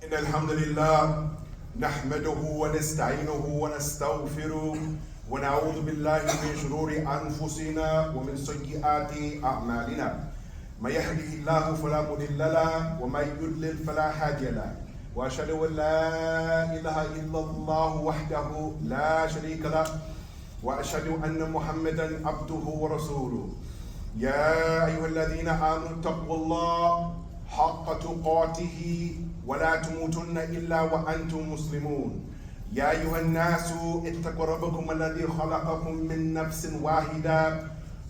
إن الحمد لله نحمده ونستعينه ونستغفره ونعوذ بالله من شرور أنفسنا ومن سيئات أعمالنا. من يهده الله فلا مضل له ومن يضلل فلا هادي له، وأشهد أن لا إله إلا الله وحده لا شريك له، وأشهد أن محمدا عبده ورسوله. يا أيها الذين آمنوا اتقوا الله حق تقاته ولا تموتن إلا وأنتم مسلمون. يا أيها الناس اتقوا ربكم الذي خلقكم من نفس واحدة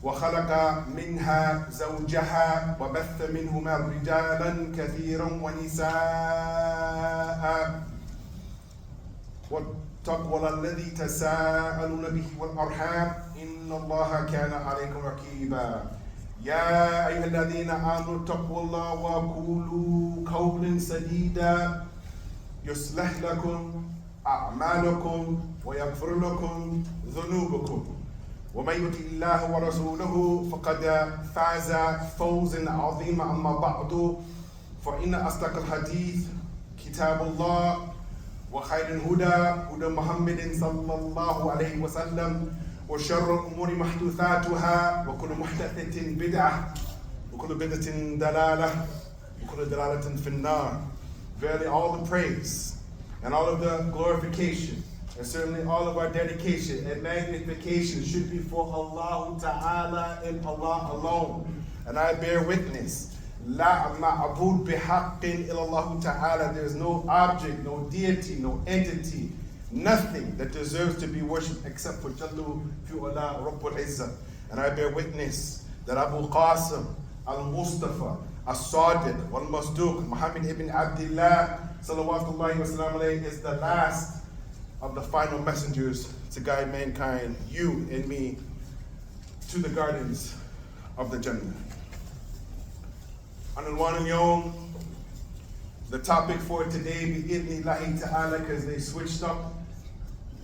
وخلق منها زوجها وبث منهما رجالا كثيرا ونساء، واتقوا الذي تساءلون به والأرحام إن الله كان عليكم رقيبا. يا أيها الذين آمنوا اتقوا الله وقولوا قولا سديدا يصلح لكم أعمالكم ويغفر لكم ذنوبكم، ومن يطع الله ورسوله فقد فاز فوزا عظيما. أما بعد، فإن أصدق الحديث كتاب الله، وخير الهدى هدى محمد صلى الله عليه وسلم، وشر الأمور محدثاتها، وكل محدثة بدعة، وكل بدعة دلالة، وكل دلالة في النار. Verily all the praise and all of the glorification and certainly all of our dedication and magnification should be for Allah Ta'ala and Allah alone. And I bear witness, La ma'abud bihaqqin illallah Ta'ala. There is no object, no deity, no entity, nothing that deserves to be worshipped except for Jallu fi'ula Rabbul Izzah. And I bear witness that Abu Qasim al-Mustafa al-Sadiq wal-Masduq Muhammad ibn Abdullah salawatullahi wa salam alayhi is the last of the final messengers to guide mankind, you and me, to the gardens of the Jannah. Anulwan Yom, the topic for today, bi'idhnillahi ta'ala, because they switched up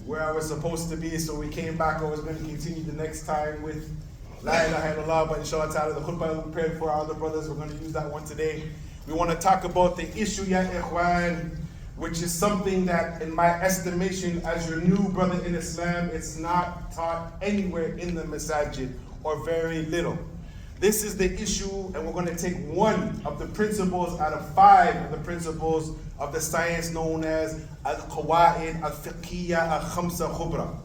where I was supposed to be, so we came back. I was going to continue the next time with La ilaha illallah, but inshallah ta'ala, the khutbah we prepared for our other brothers, we're going to use that one today. We want to talk about the issue, ya ikhwan, which is something that, in my estimation, as your new brother in Islam, it's not taught anywhere in the masajid, or very little. This is the issue, and we're going to take one of the principles out of 5 of the principles of the science known as Al-Qawa'id Al-Fiqhiyya Al-Khamsa Khubra.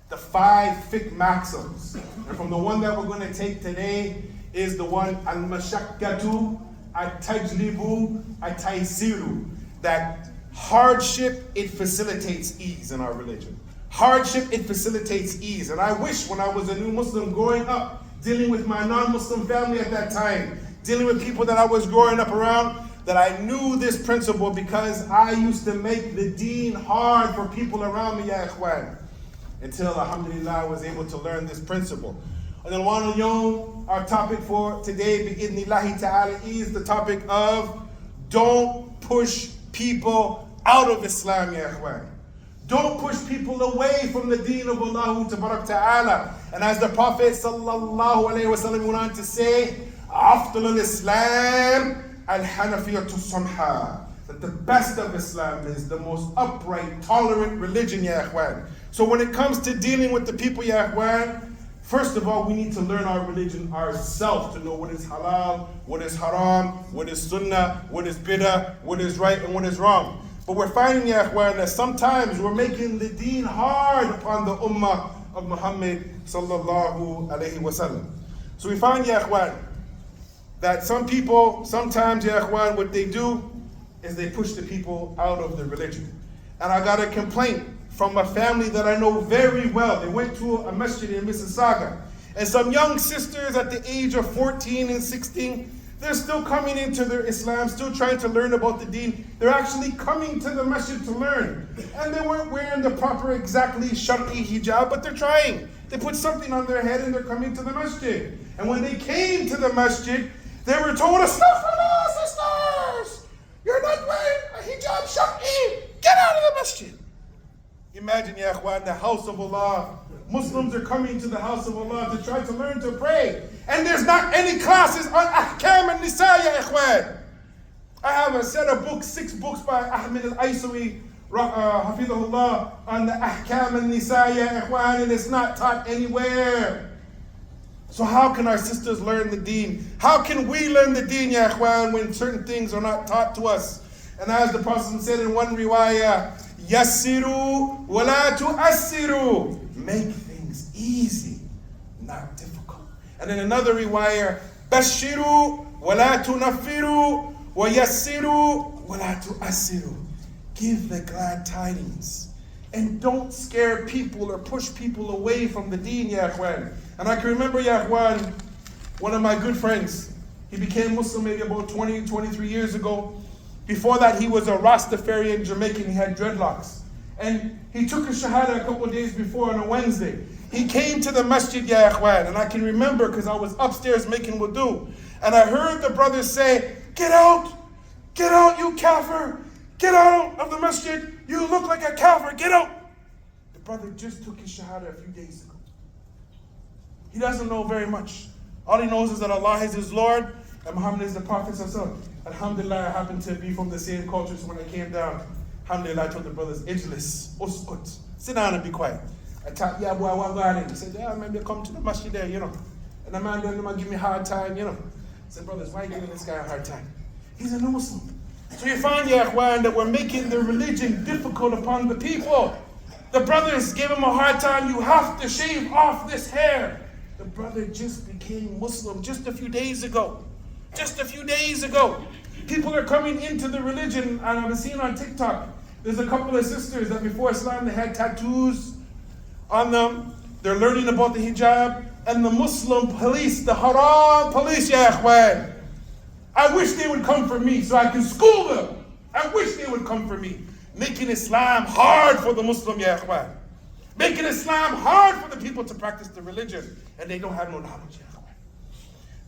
The 5 fiqh maxims. And from the one that we're going to take today is the one Al-Mashakkatu At-Tajlibu At-Taysiru. That hardship, it facilitates ease in our religion. Hardship, it facilitates ease. And I wish when I was a new Muslim growing up, dealing with my non-Muslim family at that time, dealing with people that I was growing up around, that I knew this principle, because I used to make the deen hard for people around me, ya ikhwan. Until, alhamdulillah, I was able to learn this principle. And then our topic for today, bi'idhnillahi ta'ala, is the topic of don't push people out of Islam, ya ikhwan. Don't push people away from the deen of Allah Ta'ala. And as the Prophet sallallahu alayhi wa sallam went on to say, Afdal al-Islam al-Hanafiyatu samha. That the best of Islam is the most upright, tolerant religion, ya ikhwan. So when it comes to dealing with the people, ya ikhwan, first of all, we need to learn our religion ourselves to know what is halal, what is haram, what is sunnah, what is bid'ah, what is right and what is wrong. But we're finding, ya ikhwan, that sometimes we're making the deen hard upon the ummah of Muhammad sallallahu alayhi wa sallam. So we find, ya ikhwan, that some people, sometimes, ya ikhwan, what they do is they push the people out of the religion. And I got a complaint from a family that I know very well. They went to a masjid in Mississauga. And some young sisters at the age of 14 and 16, they're still coming into their Islam, still trying to learn about the deen. They're actually coming to the masjid to learn. And they weren't wearing the proper, exactly shar'i hijab, but they're trying. They put something on their head and they're coming to the masjid. And when they came to the masjid, they were told, Astaghfirullah, sisters! You're not wearing a hijab shar'i! Get out of the masjid! Imagine, ya ikhwan, the house of Allah. Muslims are coming to the house of Allah to try to learn to pray. And there's not any classes on Ahkam al-Nisa, ya ikhwan. I have a set of books, 6 books by Ahmed al-Aysawi, Hafidhullah, on the Ahkam al-Nisa, ya ikhwan, and it's not taught anywhere. So how can our sisters learn the deen? How can we learn the deen, ya ikhwan, when certain things are not taught to us? And as the Prophet said in one riwayah, Yassiru wa la tu'assiru. Make things easy, not difficult. And in another riwayah, Bashiru wa la tunaffiru wa yassiru wa la tu'assiru. Give the glad tidings. And don't scare people or push people away from the deen, ya ikhwan. And I can remember, ya ikhwan, one of my good friends, he became Muslim maybe about 20, 23 years ago. Before that, he was a Rastafarian Jamaican. He had dreadlocks. And he took his shahada a couple of days before on a Wednesday. He came to the masjid, ya ikhwan, and I can remember because I was upstairs making wudu. And I heard the brothers say, get out, you kafir, get out of the masjid. You look like a kafir, get out. The brother just took his shahada a few days ago. He doesn't know very much. All he knows is that Allah is his Lord and Muhammad is the Prophet. Alhamdulillah, I happened to be from the same culture, so when I came down, alhamdulillah, I told the brothers, Ijlis, uskut, sit down and be quiet. I thought, yeah, boy, what going on? He said, yeah, maybe come to the masjid there, you know. And the man there give me a hard time, you know. I said, brothers, why are you giving this guy a hard time? He's a Muslim. So you find, ya ikhwan, that we're making the religion difficult upon the people. The brothers gave him a hard time. You have to shave off this hair. The brother just became Muslim just a few days ago. Just a few days ago. People are coming into the religion, and I've seen on TikTok, there's a couple of sisters that before Islam, they had tattoos on them. They're learning about the hijab, and the Muslim police, the haram police, ya ikhwan, I wish they would come for me so I can school them. I wish they would come for me. Making Islam hard for the Muslim, ya ikhwan. Making Islam hard for the people to practice the religion, and they don't have no knowledge, ya ikhwan.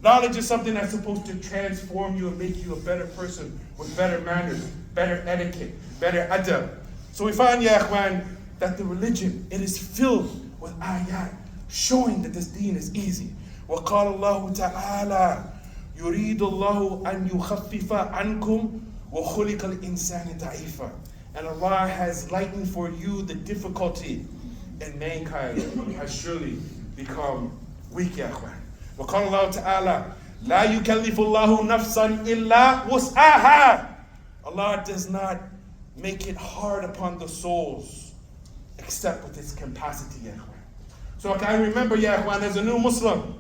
Knowledge is something that's supposed to transform you and make you a better person with better manners, better etiquette, better adab. So we find, ya ikhwan, that the religion, it is filled with ayat, showing that this deen is easy. وَقَالَ اللَّهُ تَعَالَى يُرِيدُ اللَّهُ أَن يُخَفِّفَ عَنْكُمْ وَخُلِقَ الْإِنسَانِ ضَعِيفًا. And Allah has lightened for you the difficulty, and mankind has surely become weak, ya ikhwan. وقال الله تعالى لا يكلف الله نفسا إلا وسعها. Allah does not make it hard upon the souls except with its capacity, ya ikhwan. So I remember, ya ikhwan, as a new Muslim,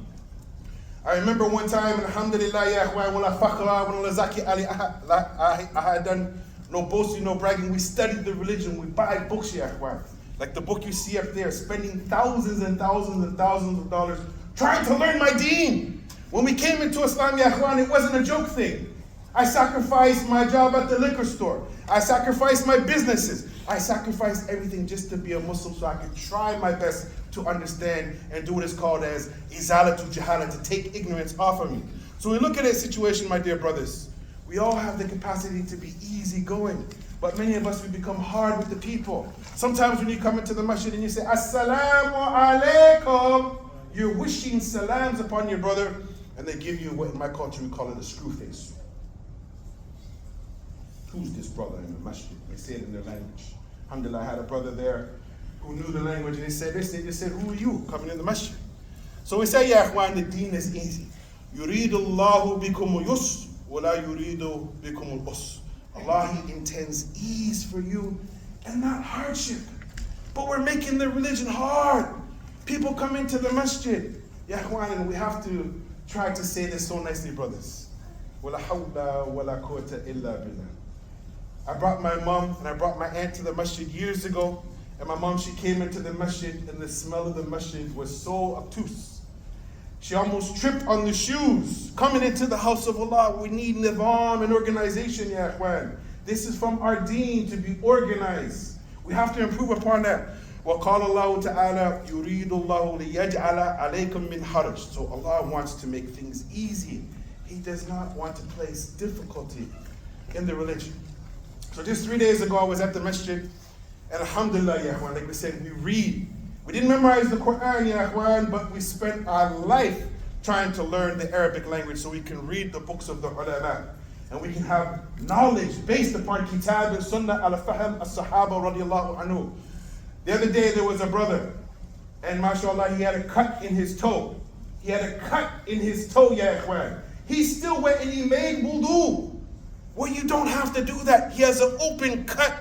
I remember one time, alhamdulillah, ya ikhwan, wala fakhra, wala zaki ali, I had done no boasting, no bragging. We studied the religion. We buy books, ya ikhwan. Like the book you see up there, spending thousands and thousands and thousands of dollars trying to learn my deen. When we came into Islam, ya ikhwan, it wasn't a joke thing. I sacrificed my job at the liquor store. I sacrificed my businesses. I sacrificed everything just to be a Muslim so I could try my best to understand and do what is called as izalatu jahala, to take ignorance off of me. So we look at a situation, my dear brothers. We all have the capacity to be easygoing, but many of us, we become hard with the people. Sometimes when you come into the masjid and you say, Assalamu alaikum, you're wishing salams upon your brother, and they give you what in my culture we call it a screw face. Who's this brother in the masjid? They say it in their language. Alhamdulillah, I had a brother there who knew the language, and they said this. They just said, who are you coming in the masjid? So we say, Ya ikhwan, the deen is easy. Yuridu Allahu bikum al-yusr, wa la yuridu bikum al-usr. Allah, He intends ease for you and not hardship. But we're making the religion hard. People come into the masjid, Ya ikhwan, and we have to try to say this so nicely, brothers. Wala hawla wala quwwata illa billah. I brought my mom and I brought my aunt to the masjid years ago, and my mom, she came into the masjid and the smell of the masjid was so obtuse. She almost tripped on the shoes. Coming into the house of Allah, we need nizam and organization, ya ikhwan. This is from our deen, to be organized. We have to improve upon that. وَقَالَ اللَّهُ تَعَالَى يُرِيدُ اللَّهُ لِيَجْعَلَ عَلَيْكُم مِّنْ حَرَجٍ. So Allah wants to make things easy. He does not want to place difficulty in the religion. So just 3 days ago, I was at the masjid, and alhamdulillah, ya ikhwan, like we said, we read. We didn't memorize the Quran, ya ikhwan, but we spent our life trying to learn the Arabic language so we can read the books of the ulama. And we can have knowledge based upon kitab and sunnah al-fahm as-sahaba radiyallahu anhu. The other day, there was a brother, and mashallah, he had a cut in his toe. He had a cut in his toe, ya ikhwan. He still went and he made wudu. Well, you don't have to do that. He has an open cut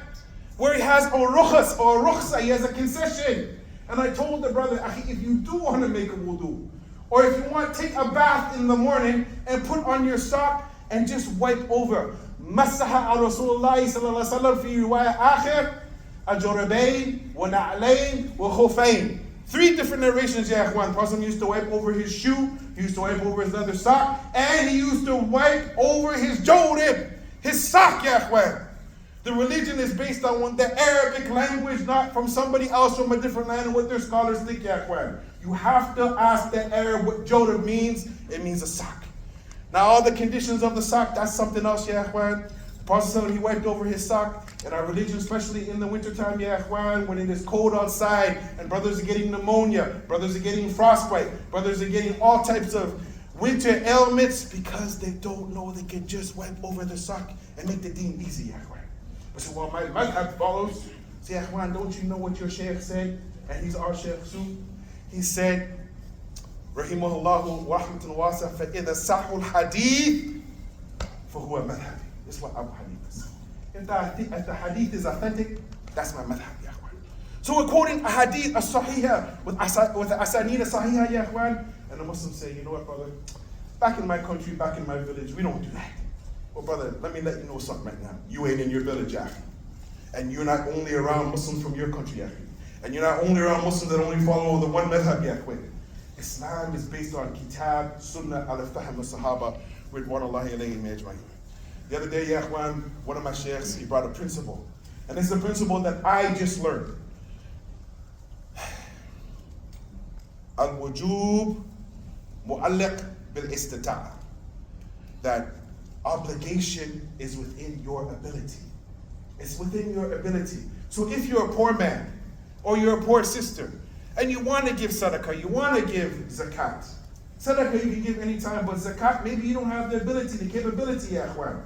where he has a rukhas or a rukhsa. He has a concession. And I told the brother, if you do want to make a wudu, or if you want to take a bath in the morning and put on your sock and just wipe over. Masaha al Rasulullah sallallahu alaihi wasallam fi riwayah akhir, ajurabain wa na'lain wa khufain. 3 different narrations, ya ikhwan. Prophet used to wipe over his shoe, he used to wipe over his leather sock, and he used to wipe over his jorib, his sock, ya ikhwan. The religion is based on the Arabic language, not from somebody else from a different land and what their scholars think, ya ikhwan. You have to ask the Arab what jorib means. It means a sock. Now all the conditions of the sock, that's something else, ya ikhwan. The Prophet, he wiped over his sock. In our religion, especially in the wintertime, ya ikhwan, when it is cold outside and brothers are getting pneumonia, brothers are getting frostbite, brothers are getting all types of winter ailments because they don't know they can just wipe over the sock and make the deen easy, ya ikhwan. But so, well, my madhab follows. Say, ya ikhwan, don't you know what your shaykh said? And he's our shaykh too. He said, Rahimahullahu wa rahmatun wasa, فَإِذَا صَحُ الْحَدِيثِ فَهُوَ مَذْهَبِ. This is what Abu Hanifa said. If the hadith is authentic, that's my madhab, ya ikhwan. So we're quoting a hadith, a sahihah, with the asanid sahihah, ya ikhwan. And the Muslims say, you know what, brother? Back in my country, back in my village, we don't do that. Well, brother, let me let you know something right now. You ain't in your village, ya ikhwan. And you're not only around Muslims from your country, ya ikhwan. And you're not only around Muslims that only follow the one madhab, ya ikhwan. Islam is based on kitab, sunnah, al-fahm, al-sahaba, ridwanullahi alayhim ajma'in. The other day, ya ikhwan, one of my sheikhs, he brought a principle. And it's a principle that I just learned. Al-wujub mu'alliq bil-istita'a. That obligation is within your ability. It's within your ability. So if you're a poor man, or you're a poor sister, and you want to give sadaqah, you want to give zakat. Sadaqah you can give anytime, but zakat, maybe you don't have the ability, the capability, ya ikhwan.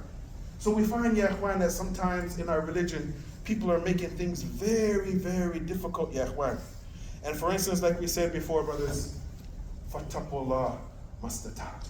So we find, ya ikhwan, that sometimes in our religion, people are making things very, very difficult, ya ikhwan. And for instance, like we said before, brothers, fattaqullah mastata'tum.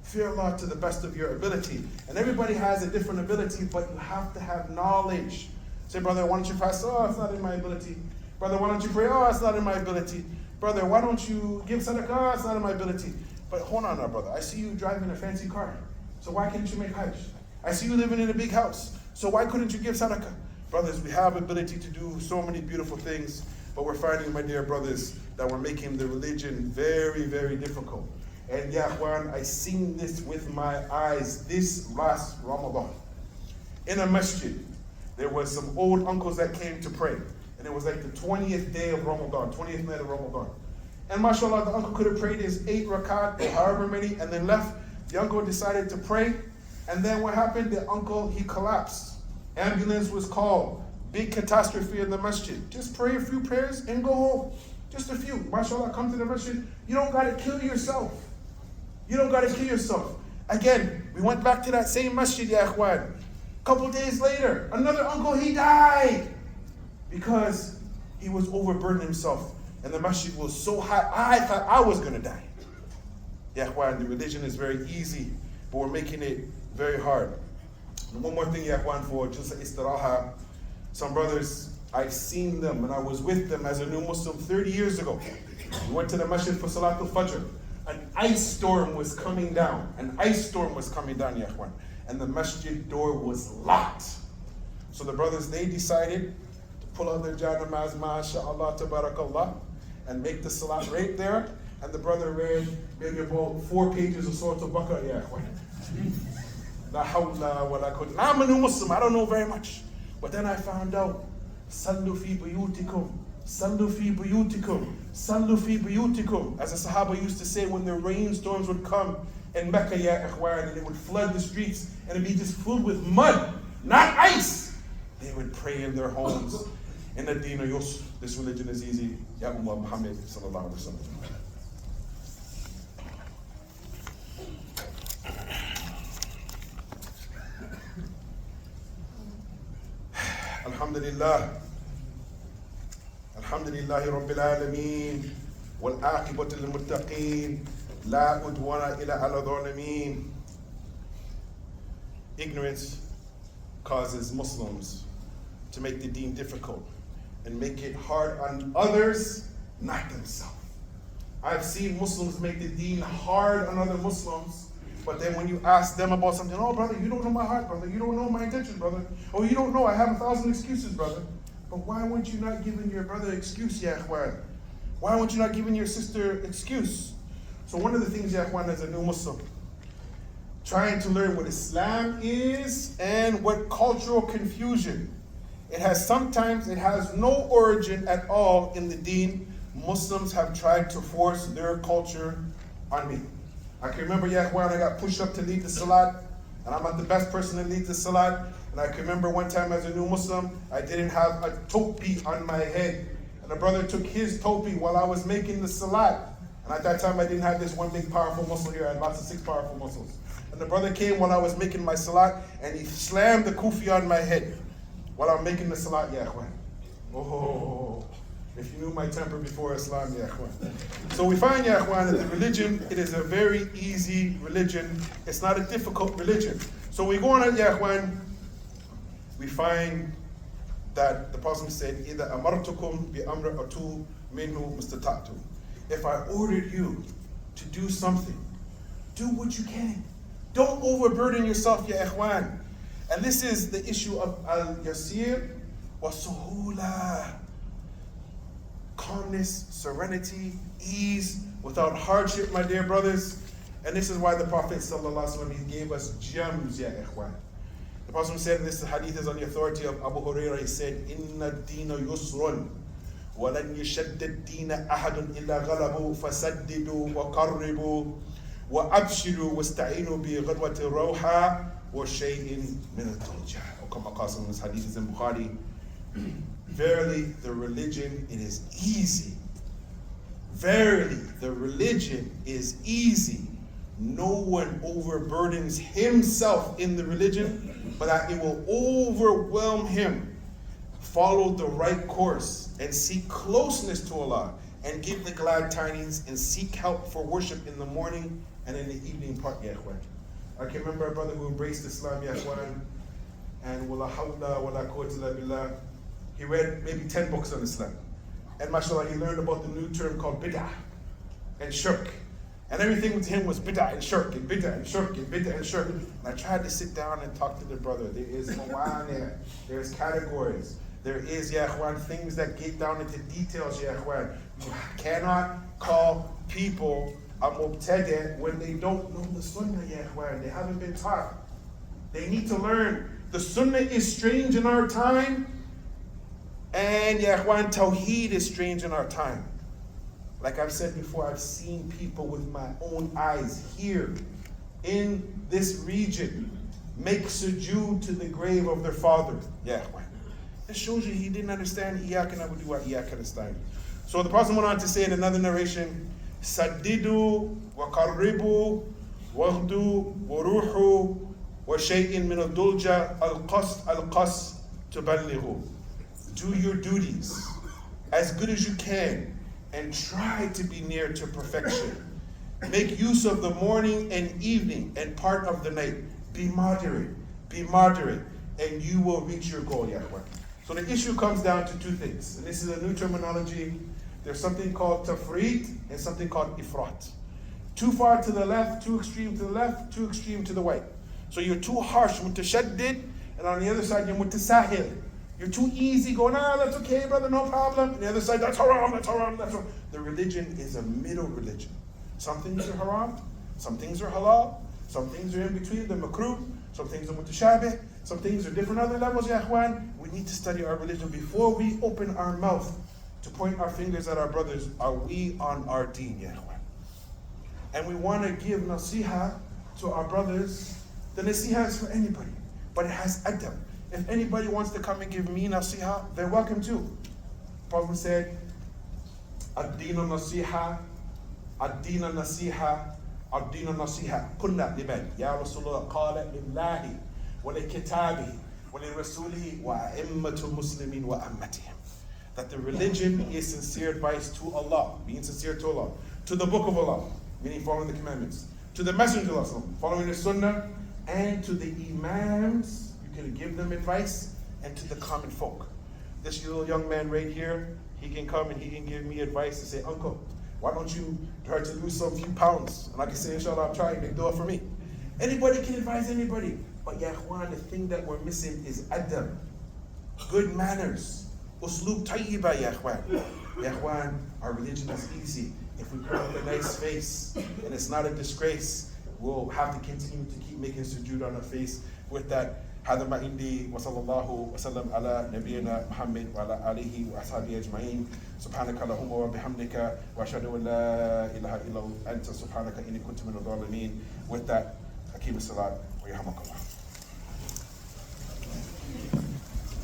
Fear Allah to the best of your ability. And everybody has a different ability, but you have to have knowledge. Say, brother, why don't you fast? Oh, it's not in my ability. Brother, why don't you pray? Oh, it's not in my ability. Brother, why don't you give sadaqah? Oh, it's not in my ability. But hold on now, brother. I see you driving a fancy car. So why can't you make hajj? I see you living in a big house. So why couldn't you give sadaqah? Brothers, we have ability to do so many beautiful things, but we're finding, my dear brothers, that we're making the religion very, very difficult. And ya akhwan, I seen this with my eyes this last Ramadan. In a masjid, there was some old uncles that came to pray. And it was like the 20th day of Ramadan, 20th night of Ramadan. And mashallah, the uncle could have prayed his 8 rakat or however many and then left. The uncle decided to pray. And then what happened? The uncle, he collapsed. Ambulance was called. Big catastrophe in the masjid. Just pray a few prayers and go home. Just a few. Mashallah, come to the masjid. You don't got to kill yourself. You don't got to kill yourself. Again, we went back to that same masjid, ya akhwan. Couple days later, another uncle, he died because he was overburdened himself. And the masjid was so hot, I thought I was going to die. Ya akhwan, the religion is very easy, but we're making it very hard. And one more thing, ya akhwan, for just istiraha. Some brothers, I've seen them and I was with them as a new Muslim 30 years ago. We went to the masjid for Salatul Fajr. An ice storm was coming down. An ice storm was coming down, ya akhwan. And the masjid door was locked. So the brothers, they decided to pull out their janamaz, masha'Allah, tabarakallah, and make the salat right there. And the brother read maybe about 4 pages of Surah Al-Baqarah, ya akhwan. La hawla wa la quwwata. I'm a new Muslim, I don't know very much. But then I found out, Sallu fi buyutikum, Sallu fi buyutikum, Sallu fi buyutikum. As the Sahaba used to say when the rainstorms would come in Mecca, ya ikhwan, and it would flood the streets, and it'd be just filled with mud, not ice. They would pray in their homes. In the deen of Yusr, this religion is easy. Ya Ummah Muhammad sallallahu alaihi wasallam. Alhamdulillah. Alhamdulillahi Rabbil Alameen. Wal-aqibatu lil-muttaqeen. La udwana ila ala dhalimeen. Ignorance causes Muslims to make the deen difficult and make it hard on others, not themselves. I've seen Muslims make the deen hard on other Muslims, but then when you ask them about something, oh brother, you don't know my heart, brother, you don't know my intention, brother. Oh, you don't know, I have 1,000 excuses, brother. But why weren't you not giving your brother excuse, ya akhwan? Why weren't you not giving your sister excuse? So one of the things, ya akhwan, as a new Muslim, trying to learn what Islam is and what cultural confusion. Sometimes it has no origin at all in the deen. Muslims have tried to force their culture on me. I can remember, ya akhwan, I got pushed up to lead the salat, and I'm not the best person to lead the salat. And I can remember one time as a new Muslim, I didn't have a topi on my head. And a brother took his topi while I was making the salat. And at that time, I didn't have this one big powerful muscle here. I had lots of 6 powerful muscles. And the brother came while I was making my salat, and he slammed the kufi on my head while I'm making the salat, ya akhwan. Oh, if you knew my temper before Islam, ya akhwan. So we find, ya akhwan, that the religion, it is a very easy religion. It's not a difficult religion. So we go on it, ya akhwan, we find that the Prophet said, إِذَا أَمَرْتُكُمْ بِأَمْرَ أَتُوا مِنْهُ مُسْتَطَعْتُمْ. If I ordered you to do something, do what you can. Don't overburden yourself, ya ikhwan. And this is the issue of al-yasir wa suhula. Calmness, serenity, ease, without hardship, my dear brothers. And this is why the Prophet ﷺ, he gave us gems, ya ikhwan. The Prophet said, and this hadith is on the authority of Abu Hurairah, he said, Inna dina yusrun, walan yashaddad dina ahadun illa ghalabu, fasaddidu wa qarribu, wa abshiru wa sta'inu bi ghadwati rawha, wa shay'in min al-tulja. Or kama qasam, this hadith is in Bukhari. Verily, the religion, it is easy. Verily, the religion is easy. No one overburdens himself in the religion, but that it will overwhelm him. Follow the right course and seek closeness to Allah, and give the glad tidings and seek help for worship in the morning And in the evening part, ya ikhwan. I can remember a brother who embraced Islam, ya ikhwan, and wala hawla wala quwwata illa billah. He read maybe 10 books on Islam. And mashallah, he learned about the new term called bid'ah and shirk. And everything with him was bid'ah and shirk and bid'ah and shirk and bid'ah and shirk. And I tried to sit down and talk to the brother. There is mawani', there's categories. There is, ya ikhwan, things that get down into details, ya ikhwan. You cannot call people a mubtadi' when they don't know the sunnah, ya ikhwan. They haven't been taught. They need to learn. The sunnah is strange in our time. And ya ikhwan, tawheed is strange in our time. Like I've said before, I've seen people with my own eyes here in this region make sujood to the grave of their father. Ya ikhwan. It shows you he didn't understand Iyaka na'budu wa Iyaka nasta'in. So the Prophet went on to say in another narration, Saddidu wa qarribu waghdu wa ruhu wa shay'in min al-dulja al-qas tuballighu. Do your duties as good as you can and try to be near to perfection. Make use of the morning and evening and part of the night. Be moderate, and you will reach your goal, ya ikhwan. So the issue comes down to two things, and this is a new terminology. There's something called tafrit and something called ifrat. Too far to the left, too extreme to the left, too extreme to the right. So you're too harsh, mutashaddid, and on the other side you're mutasahil. You're too easy, going, that's okay, brother, no problem. On the other side, that's haram, that's haram, that's haram. The religion is a middle religion. Some things are haram, some things are halal, some things are in between, the makruh, some things are mutashabih, some things are different other levels, ya ikhwan. We need to study our religion before we open our mouth to point our fingers at our brothers. Are we on our deen, ya ikhwan? And we want to give nasiha to our brothers. The nasiha is for anybody, but it has adab. If anybody wants to come and give me nasiha, they're welcome too. Prophet said, ad-dinu nasiha, ad-dinu nasiha, ad-dinu nasiha. Qulna liman? Ya Rasulullah, qala lillahi, wa li kitabihi, wa li rasulihi, wa a'immatul muslimin wa ammatihim. That the religion is sincere advice to Allah, being sincere to Allah, to the book of Allah, meaning following the commandments, to the messenger of Allah, following the sunnah, and to the imams, to give them advice, and to the common folk. This little young man right here, he can come and he can give me advice and say, uncle, why don't you try to lose some few pounds? And I can say, inshallah, I'm trying to do it for me. Anybody can advise anybody. But ya ikhwan, the thing that we're missing is adab, good manners, uslub tayyiba, ya ikhwan. Ya ikhwan, our religion is easy. If we put up a nice face and it's not a disgrace, we'll have to continue to keep making sujood on our face. With that, هذا ما عندي وصلى الله وسلم على نبينا محمد وعلى آله وأصحابه أجمعين. سبحانك اللهم وبحمدك وأشهد أن لا إله إلا أنت سبحانك إني كنت من الظالمين. With that, أقيم الصلاة ويرحمك الله.